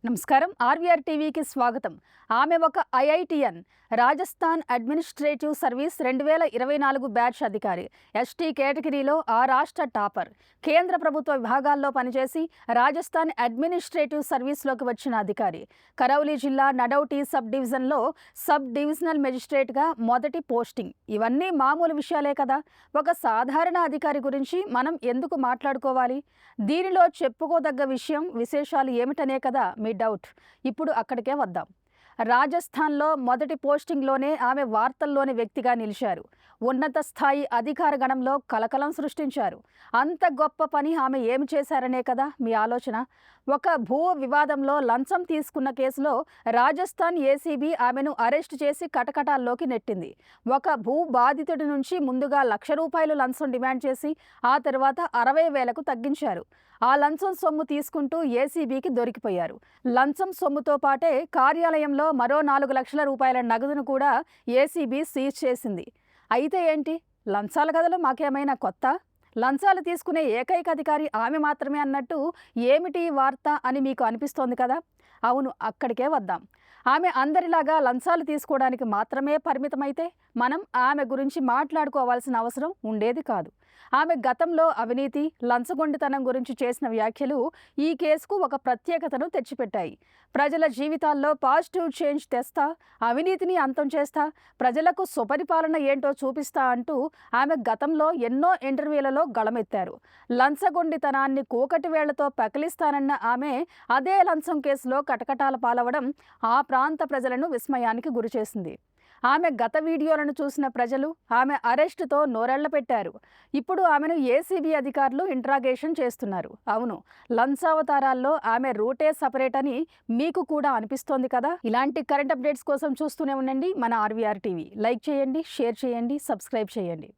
నమస్కారం. ఆర్వీఆర్ టీవీకి స్వాగతం. ఆమె ఒక ఐఐటిఎన్, రాజస్థాన్ అడ్మినిస్ట్రేటివ్ సర్వీస్ 2024 బ్యాచ్ అధికారి, ఎస్టీ కేటగిరీలో ఆ రాష్ట్ర టాపర్. కేంద్ర ప్రభుత్వ విభాగాల్లో పనిచేసి రాజస్థాన్ అడ్మినిస్ట్రేటివ్ సర్వీస్లోకి వచ్చిన అధికారి. కరౌలి జిల్లా నడౌటి సబ్ డివిజన్లో సబ్ డివిజనల్ మెజిస్ట్రేట్గా మొదటి పోస్టింగ్. ఇవన్నీ మామూలు విషయాలే కదా. ఒక సాధారణ అధికారి గురించి మనం ఎందుకు మాట్లాడుకోవాలి? దీనిలో చెప్పుకోదగ్గ విశేషాలు ఏమిటనే కదా మీ డౌట్. ఇప్పుడు అక్కడికే వద్దాం. రాజస్థాన్లో మొదటి పోస్టింగ్లోనే ఆమె వార్తల్లోని వ్యక్తిగా నిలిచారు. ఉన్నత స్థాయి అధికార గణంలో కలకలం సృష్టించారు. అంత గొప్ప పని ఆమె ఏమి చేశారనే కదా మీ ఆలోచన. ఒక భూ వివాదంలో లంచం తీసుకున్న కేసులో రాజస్థాన్ ఏసీబీ ఆమెను అరెస్టు చేసి కటకటాల్లోకి నెట్టింది. ఒక భూ బాధితుడి నుంచి ముందుగా ₹1,00,000 లంచం డిమాండ్ చేసి ఆ తర్వాత 60,000కు తగ్గించారు. ఆ లంచం సొమ్ము తీసుకుంటూ ఏసీబీకి దొరికిపోయారు. లంచం సొమ్ముతో పాటే కార్యాలయంలో మరో ₹4,00,000 నగదును కూడా ఏసీబీ సీజ్ చేసింది. అయితే ఏంటి, లంచాల గదలు మాకేమైనా కొత్త? లంచాలు తీసుకునే ఏకైక అధికారి ఆమె మాత్రమే అన్నట్టు ఏమిటి వార్త అని మీకు అనిపిస్తోంది కదా. అవును, అక్కడికే వద్దాం. ఆమె అందరిలాగా లంచాలు తీసుకోవడానికి మాత్రమే పరిమితమైతే మనం ఆమె గురించి మాట్లాడుకోవాల్సిన అవసరం ఉండేది కాదు. ఆమె గతంలో అవినీతి, లంచగొండితనం గురించి చేసిన వ్యాఖ్యలు ఈ కేసుకు ఒక ప్రత్యేకతను తెచ్చిపెట్టాయి. ప్రజల జీవితాల్లో పాజిటివ్ చేంజ్ తెస్తా, అవినీతిని అంతం చేస్తా, ప్రజలకు సుపరిపాలన ఏంటో చూపిస్తా అంటూ ఆమె గతంలో ఎన్నో ఇంటర్వ్యూలలో గళమెత్తారు. లంచగొండితనాన్ని కూకటి వేళ్లతో పకిలిస్తానన్న ఆమె అదే లంచం కేసులో కటకటాల పాలవడం ఆ ప్రాంత ప్రజలను విస్మయానికి గురిచేసింది. ఆమె గత వీడియోలను చూసిన ప్రజలు ఆమె అరెస్టుతో నోరెళ్లపెట్టారు. ఇప్పుడు ఆమెను ఏసీబీ అధికారులు ఇంట్రాగేషన్ చేస్తున్నారు. అవును, లంచావతారాల్లో ఆమె రూటే సపరేట్ అని మీకు కూడా అనిపిస్తోంది కదా. ఇలాంటి కరెంట్ అప్డేట్స్ కోసం చూస్తూనే ఉండండి మన ఆర్వీఆర్ టీవీ. లైక్ చేయండి, షేర్ చేయండి, సబ్స్క్రైబ్ చేయండి.